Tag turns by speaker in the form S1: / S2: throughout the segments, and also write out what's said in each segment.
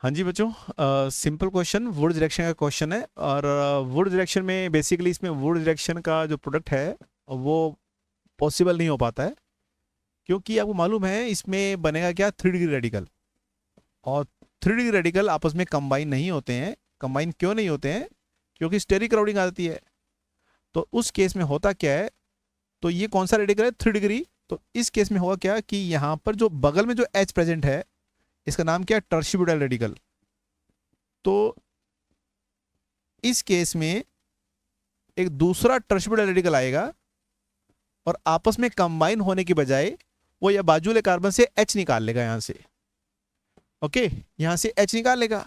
S1: हाँ जी बच्चों, simple question would direction का क्वेश्चन है। और वुड डायरेक्शन में बेसिकली इसमें वुड डायरेक्शन का जो प्रोडक्ट है वो पॉसिबल नहीं हो पाता है, क्योंकि आपको मालूम है इसमें बनेगा क्या, 3 डिग्री रेडिकल। और 3 डिग्री रेडिकल आपस में कंबाइन नहीं होते हैं। कंबाइन क्यों नहीं होते हैं? क्योंकि स्टेरिक क्राउडिंग आती है। तो उस केस में होता क्या है, तो ये कौन सा रेडिकल है, 3 डिग्री। तो इस केस में होगा क्या कि यहाँ पर जो बगल में जो एच प्रेजेंट है, इसका नाम क्या है, टर्शीब्यूटाइल रेडिकल। तो इस केस में एक दूसरा टर्शीब्यूटाइल रेडिकल आएगा और आपस में कंबाइन होने की बजाय वो या बाजू वाले कार्बन से H निकाल लेगा यहां से। ओके, यहां से H निकाल लेगा,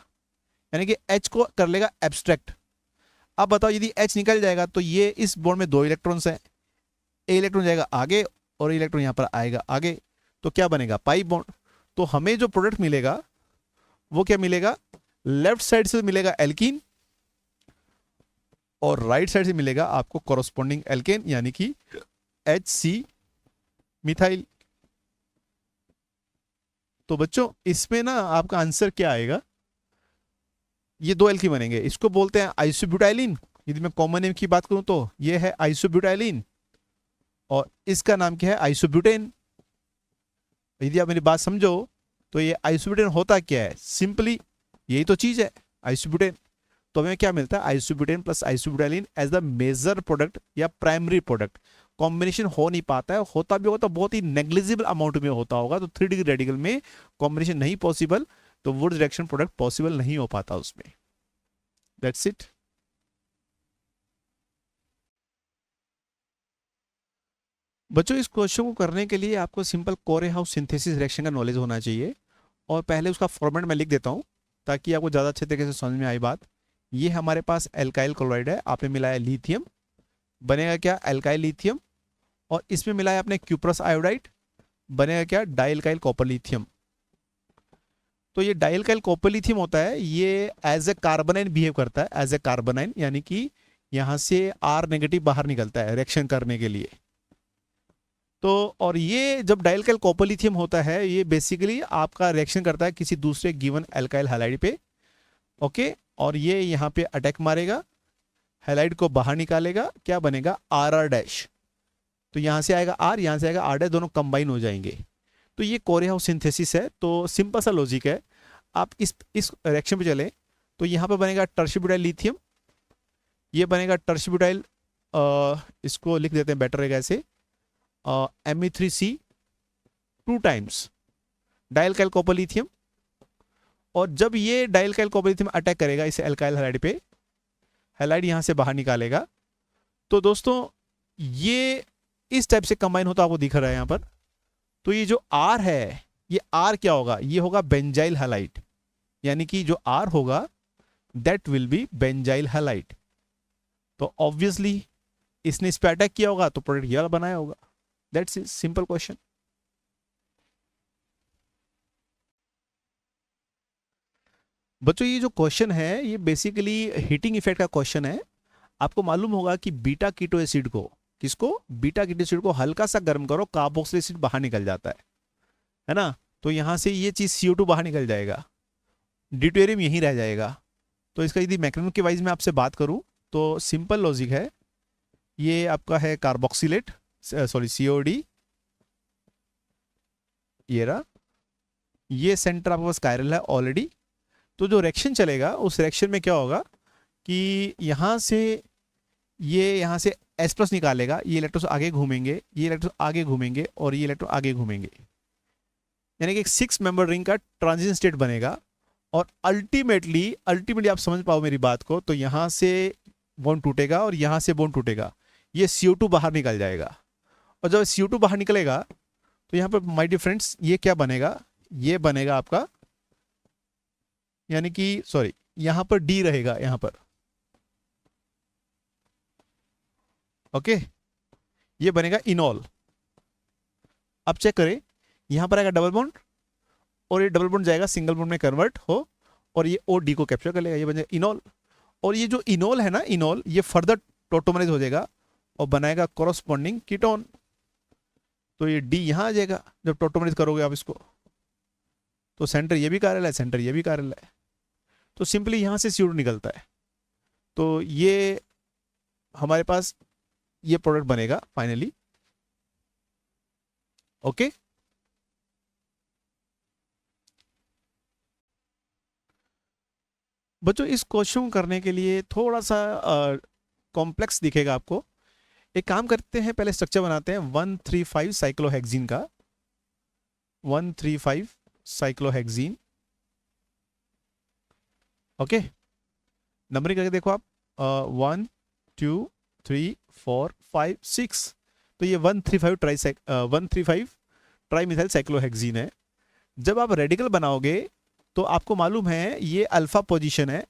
S1: यानी कि H को कर लेगा एब्स्ट्रैक्ट। अब बताओ, यदि H निकल जाएगा तो ये इस बॉन्ड में 2 इलेक्ट्रॉन्स हैं, ए इलेक्ट्रॉन जाएगा आगे और इलेक्ट्रॉन यहां पर आएगा आगे, तो क्या बनेगा, पाई बॉन्ड। तो हमें जो प्रोडक्ट मिलेगा वो क्या मिलेगा, लेफ्ट साइड से मिलेगा एल्कीन और राइट साइड से मिलेगा आपको कॉरस्पॉन्डिंग एल्केन, यानी कि HC मिथाइल। तो बच्चों इसमें ना आपका आंसर क्या आएगा, ये 2 एल्की बनेंगे, इसको बोलते हैं आइसोब्यूटाइलिन। यदि मैं कॉमन नेम की बात करूं तो ये है आइसोब्यूटाइलिन और इसका नाम क्या है, आइसोब्यूटेन। यदि आप मेरी बात समझो तो ये आइसोब्यूटेन होता क्या है, सिंपली यही तो चीज है, आइसोब्यूटेन। तो हमें क्या मिलता है, isobutane plus isobutylene as the major product या प्राइमरी प्रोडक्ट। कॉम्बिनेशन हो नहीं पाता है, होता भी होगा तो बहुत ही नेग्लिजिबल अमाउंट में होता होगा। तो 3 डिग्री रेडिकल में कॉम्बिनेशन नहीं पॉसिबल, तो वुड रिएक्शन प्रोडक्ट पॉसिबल नहीं हो पाता उसमें। That's it. बच्चों इस क्वेश्चन को करने के लिए आपको सिंपल कोरे हाउस सिंथेसिस रिएक्शन का नॉलेज होना चाहिए। और पहले उसका फॉर्मेट मैं लिख देता हूँ ताकि आपको ज़्यादा अच्छे तरीके से समझ में आई बात। ये हमारे पास एल्काइल क्लोराइड है, आपने मिलाया लिथियम, बनेगा क्या, एल्काइल लिथियम। और इसमें मिलाया आपने क्यूप्रस आयोडाइड, बनेगा क्या, डाइल्काइल कॉपर लिथियम। तो ये डाइल्काइल कॉपर लिथियम होता है, ये एज ए कार्बोनाइन बिहेव करता है, एज ए कार्बोनाइन, यानी कि यहां से R नेगेटिव बाहर निकलता है रिएक्शन करने के लिए। तो और ये जब डाइल्काइल कॉपर लिथियम होता है, ये बेसिकली आपका रिएक्शन करता है किसी दूसरे गिवन एल्काइल हैलाइड पे। ओके, और ये यहाँ पे अटैक मारेगा, हैलाइड को बाहर निकालेगा, क्या बनेगा, RR डैश। तो यहां से आएगा R, यहां से आएगा R डैश, दोनों कंबाइन हो जाएंगे। तो ये कोरे हाउस सिंथेसिस है। तो सिंपल सा लॉजिक है, आप इस रिएक्शन पे चले तो यहाँ पे बनेगा टर्शीब्यूटाइल लिथियम, ये बनेगा टर्शीब्यूटाइल, इसको लिख देते हैं बेटर रहेगा ऐसे, Me3C 2 टाइम्स डाइल्काइल कॉपर लिथियम। और जब ये डाइल्काइल कॉपर लिथियम अटैक करेगा इस एल्काइल हैलाइड पे, हैलाइड यहां से बाहर निकालेगा। तो दोस्तों ये इस टाइप से कंबाइन होता आपको दिख रहा है यहां पर। तो ये जो R है, ये R क्या होगा, ये होगा बेंजाइल हैलाइड, यानी कि जो R होगा that will be benzyl halide. तो ऑब्वियसली इसने इस पे अटैक किया होगा तो प्रोडक्ट ये बनाया होगा। That's simple question. बच्चों ये जो क्वेश्चन है ये बेसिकली हीटिंग इफेक्ट का क्वेश्चन है। आपको मालूम होगा कि बीटा कीटो एसिड को, किसको, बीटा कीटो एसिड को हल्का सा गर्म करो, कार्बोक्सिलिक एसिड बाहर निकल जाता है ना। तो यहां से ये चीज CO2 बाहर निकल जाएगा, ड्यूटेरियम यहीं रह जाएगा। तो इसका यदि मैकेनिज्म के वाइज में आपसे बात करूं तो सिंपल लॉजिक है, ये आपका है कार्बोक्सिलेट, सॉरी COD, ये रहा, ये सेंटर आपके पास कायरल है ऑलरेडी। तो जो रिएक्शन चलेगा उस रिएक्शन में क्या होगा कि यहां से ये यहां से H+ निकालेगा, ये इलेक्ट्रॉन आगे घूमेंगे, ये इलेक्ट्रॉन आगे घूमेंगे और ये इलेक्ट्रॉन आगे घूमेंगे, यानी कि एक 6 मेंबर रिंग का ट्रांजिशन स्टेट बनेगा। और अल्टीमेटली आप समझ पाओ मेरी बात को, तो यहां से बॉन्ड टूटेगा और यहां से बॉन्ड टूटेगा, ये CO2 बाहर निकल जाएगा। और जब CO2 बाहर निकलेगा तो यहां पर माय डियर फ्रेंड्स ये क्या बनेगा, ये बनेगा आपका, यानी कि सॉरी यहां पर D रहेगा यहां पर। ओके, ये बनेगा इनॉल। अब चेक करें, यहां पर आएगा डबल बॉन्ड और ये डबल बॉन्ड जाएगा सिंगल बॉन्ड में कन्वर्ट हो और ये OD को कैप्चर कर लेगा, ये बन जाएगा इनॉल। और ये जो इनॉल है ना, इनॉल, ये फर्दर टोटोमराइज हो जाएगा और बनाएगा कॉरस्पॉन्डिंग कीटोन। तो ये D यहां आ जाएगा जब टोटोमराइज करोगे आप इसको। तो सेंटर ये भी कार्यल है, सेंटर ये भी कार्यल है। तो सिंपली यहाँ से CO2 निकलता है। तो ये हमारे पास ये प्रोडक्ट बनेगा फाइनली। ओके, बच्चों इस क्वेश्चन को करने के लिए थोड़ा सा कॉम्प्लेक्स दिखेगा आपको। एक काम करते हैं, पहले स्ट्रक्चर बनाते हैं 135 साइक्लोहेक्सीन का। 135 साइक्लोहेक्सीन। ओके, नंबरिंग करके देखो आप, 1 2 3 4 5 6। तो ये 135 ट्राई मिथाइल साइक्लोहेक्सीन है। जब आप रेडिकल बनाओगे तो आपको मालूम है ये अल्फा पोजीशन है,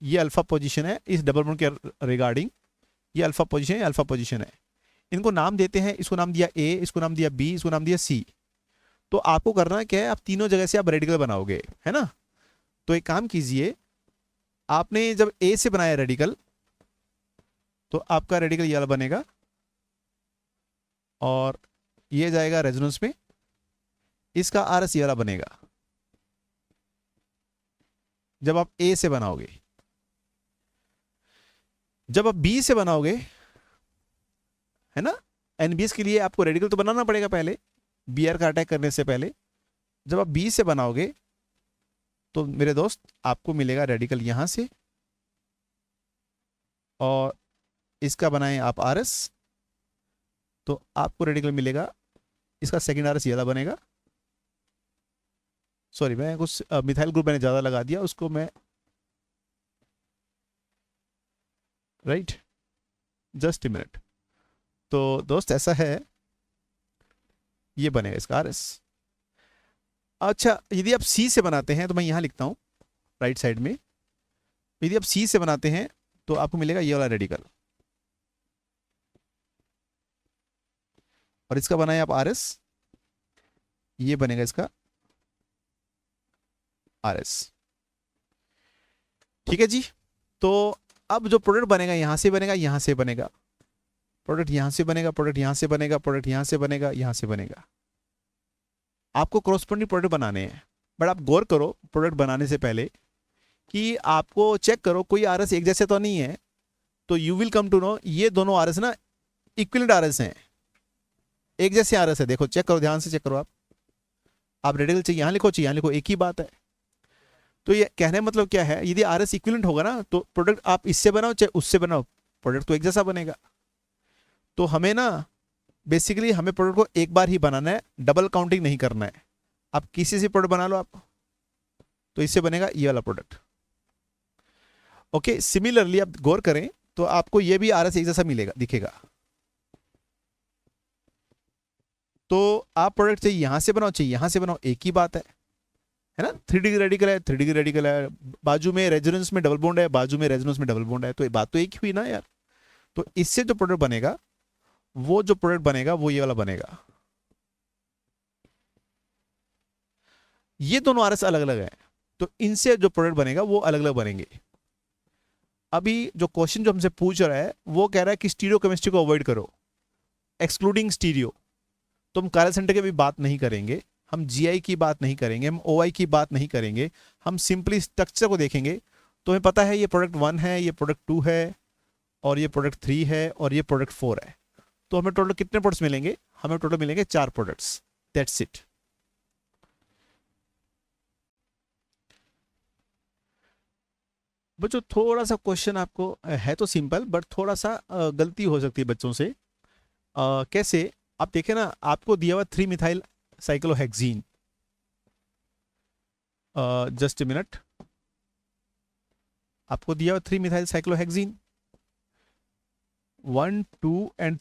S1: ये अल्फा पोजीशन है इस डबल बॉन्ड के रिगार्डिंग। ये अल्फा पोजीशन है, अल्फा पोजीशन है। इनको नाम देते हैं, इसको नाम दिया ए, इसको नाम दिया बी, इसको नाम दिया सी। तो आपको करना क्या है, आप तीनों जगह से आप रेडिकल बनाओगे, है ना। तो एक काम कीजिए, आपने जब ए से बनाया रेडिकल तो आपका रेडिकल ये वाला बनेगा और ये जाएगा रेजोनेंस में, इसका RS ये वाला बनेगा जब आप ए से बनाओगे। जब आप बी से बनाओगे, है ना, NBS के लिए आपको रेडिकल तो बनाना पड़ेगा पहले, BR का अटैक करने से पहले। जब आप बी से बनाओगे तो मेरे दोस्त आपको मिलेगा रेडिकल यहां से, और इसका बनाएं आप RS तो आपको रेडिकल मिलेगा, इसका सेकंड RS ये वाला बनेगा। सॉरी, मैं कुछ मिथाइल ग्रुप मैंने ज़्यादा लगा दिया, उसको मैं राइट, जस्ट ए मिनट। तो दोस्त ऐसा है, ये बनेगा इसका RS। अच्छा, यदि आप C से बनाते हैं तो मैं यहाँ लिखता हूँ राइट साइड में, यदि आप C से बनाते हैं तो आपको मिलेगा ये वाला रेडिकल, और इसका बनाए आप RS, ये बनेगा इसका RS। ठीक है जी। तो अब जो प्रोडक्ट बनेगा यहां से बनेगा, यहां से बनेगा, प्रोडक्ट यहां से बनेगा, प्रोडक्ट यहां से बनेगा, प्रोडक्ट यहां से बनेगा, यहां से बनेगा। आपको क्रॉसपोंडिंग प्रोडक्ट बनाने हैं, बट आप गौर करो प्रोडक्ट बनाने से पहले कि आपको चेक करो कोई RS एक जैसे तो नहीं है। तो you will come to know ये दोनों RS ना इक्विवेलेंट RS हैं, एक जैसे RS है। देखो, चेक करो, ध्यान से चेक करो। आप रेडिकल चाहिए यहाँ लिखो, चाहिए यहाँ लिखो, एक ही बात है। तो ये कहने मतलब क्या है, यदि RS इक्विवेलेंट होगा ना तो प्रोडक्ट आप इससे बनाओ चाहे उससे बनाओ, प्रोडक्ट तो एक जैसा बनेगा। तो हमें ना बेसिकली हमें प्रोडक्ट को एक बार ही बनाना है, डबल काउंटिंग नहीं करना है। आप किसी से प्रोडक्ट बना लो आप, तो इससे बनेगा ये वाला प्रोडक्ट। ओके, सिमिलरली आप गौर करें तो आपको ये भी RS एक जैसा मिलेगा, दिखेगा। तो आप प्रोडक्ट चाहिए यहां से बनाओ चाहिए यहां से बनाओ, एक ही बात है ना। 3 डिग्री रेडिकल है, 3 डिग्री रेडिकल है, बाजू में रेजोनेंस में डबल बॉन्ड है, बाजू में रेजोनेंस में डबल बॉन्ड है, तो ये बात तो एक ही हुई ना यार। तो इससे जो प्रोडक्ट बनेगा, वो जो प्रोडक्ट बनेगा वो ये वाला बनेगा। ये दोनों RS अलग अलग है, तो इनसे जो प्रोडक्ट बनेगा वो अलग अलग बनेंगे। अभी जो क्वेश्चन जो हमसे पूछ रहा है वो कह रहा है कि स्टीरियो केमिस्ट्री को अवॉइड करो, एक्सक्लूडिंग स्टीरियो। तो हम कायरल सेंटर की भी बात नहीं करेंगे, हम GI की बात नहीं करेंगे, हम OI की बात नहीं करेंगे, हम सिंपली स्ट्रक्चर को देखेंगे। तो हमें पता है ये प्रोडक्ट 1 है, ये प्रोडक्ट 2 है, और ये प्रोडक्ट 3 है, और ये प्रोडक्ट 4 है। तो हमें टोटल कितने प्रोडक्ट्स मिलेंगे, हमें टोटल मिलेंगे 4 प्रोडक्ट्स, दैट्स इट। बच्चों थोड़ा सा क्वेश्चन आपको है तो सिंपल, बट थोड़ा सा गलती हो सकती है बच्चों से। कैसे, आप देखें ना, आपको दिया हुआ 3 methyl cyclohexene, just a minute, आपको दिया हुआ 3 methyl cyclohexene 1 2 and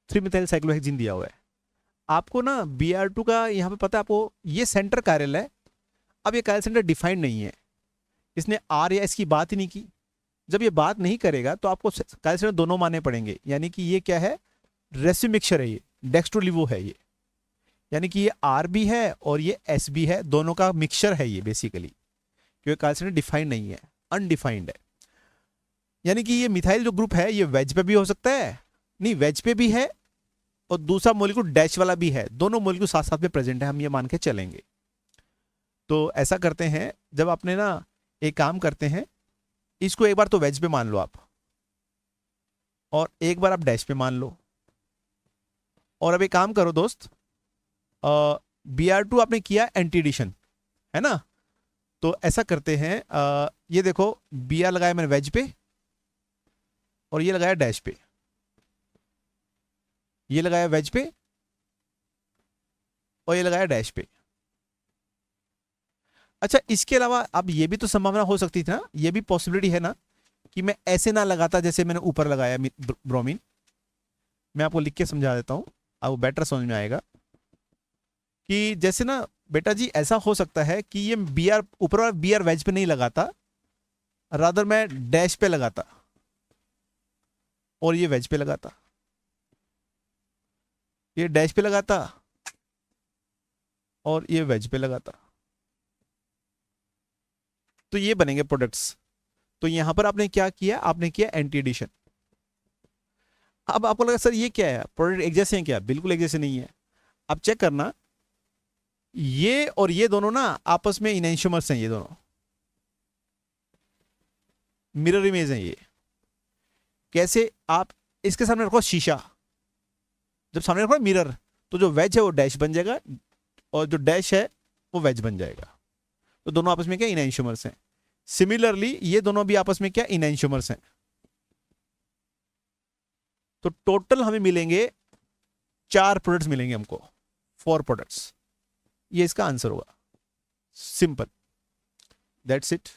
S1: 3 methyl cyclohexene दिया हुआ है। आपको ना Br2 का यहाँ पे पता है आपको, ये सेंटर कायरल है। अब ये कायरल सेंटर डिफाइंड नहीं है, इसने R या S की बात ही नहीं की। जब ये बात नहीं करेगा तो आपको कायरल सेंटर दोनों मानने पड़ेंगे, यानी कि ये क्या है, रेसिड्यू मिक्सचर है, ये डेक्स्ट्रोलिवो है ये, यानी कि ये R भी है और ये S भी है, दोनों का मिक्सचर है ये बेसिकली, क्योंकि कायरल सेंटर डिफाइंड नहीं है, अनडिफाइंड है। यानी कि ये मिथाइल जो ग्रुप है ये वेज पे भी हो सकता है, नहीं वेज पे भी है, और दूसरा मॉलिक्यूल डैश वाला भी है, दोनों मॉलिक्यूल साथ साथ में प्रेजेंट है, हम ये मान के चलेंगे। तो ऐसा करते हैं, जब आपने ना एक काम करते हैं, इसको एक बार तो वेज पे मान लो आप, और एक बार आप डैश पे मान लो। और अब एक काम करो दोस्त, BR2 आपने किया एंटी एडिशन, है ना? तो ऐसा करते हैं, ये देखो BR लगाया मैंने वेज पे, और ये लगाया डैश पे, ये लगाया वेज पे, और ये लगाया डैश पे। अच्छा, इसके अलावा अब ये भी तो संभावना हो सकती थी ना, ये भी पॉसिबिलिटी है ना कि मैं ऐसे ना लगाता जैसे मैंने ऊपर लगाया ब्रोमीन। मैं आपको लिख के समझा देता हूं, आपको बेटर समझ में आएगा। कि जैसे ना बेटा जी, ऐसा हो सकता है कि ये BR ऊपर वाला BR वेज पे नहीं लगाता, रादर मैं डैश पे लगाता और ये वेज पे लगाता, ये डैश पे लगाता और ये वेज पे लगाता, तो ये बनेंगे प्रोडक्ट्स। तो यहां पर आपने क्या किया, आपने किया एंटी एडिशन। अब आपको लगा सर ये क्या है, प्रोडक्ट एक जैसे हैं क्या? बिल्कुल एक जैसे नहीं है। अब चेक करना, ये और ये दोनों ना आपस में इनएंशियोमर्स हैं, ये दोनों मिरर इमेज हैं ये। कैसे? आप इसके सामने रखो शीशा, जब सामने रखो मिरर, तो जो वेज है वो डैश बन जाएगा और जो डैश है वो वेज बन जाएगा। तो दोनों आपस में क्या इनएंशियोमर्स हैं। सिमिलरली ये दोनों भी आपस में क्या इनएंशियोमर्स हैं। तो टोटल हमें मिलेंगे 4 प्रोडक्ट्स मिलेंगे हमको, 4 प्रोडक्ट्स। ये इसका आंसर होगा, सिंपल, दैट्स इट।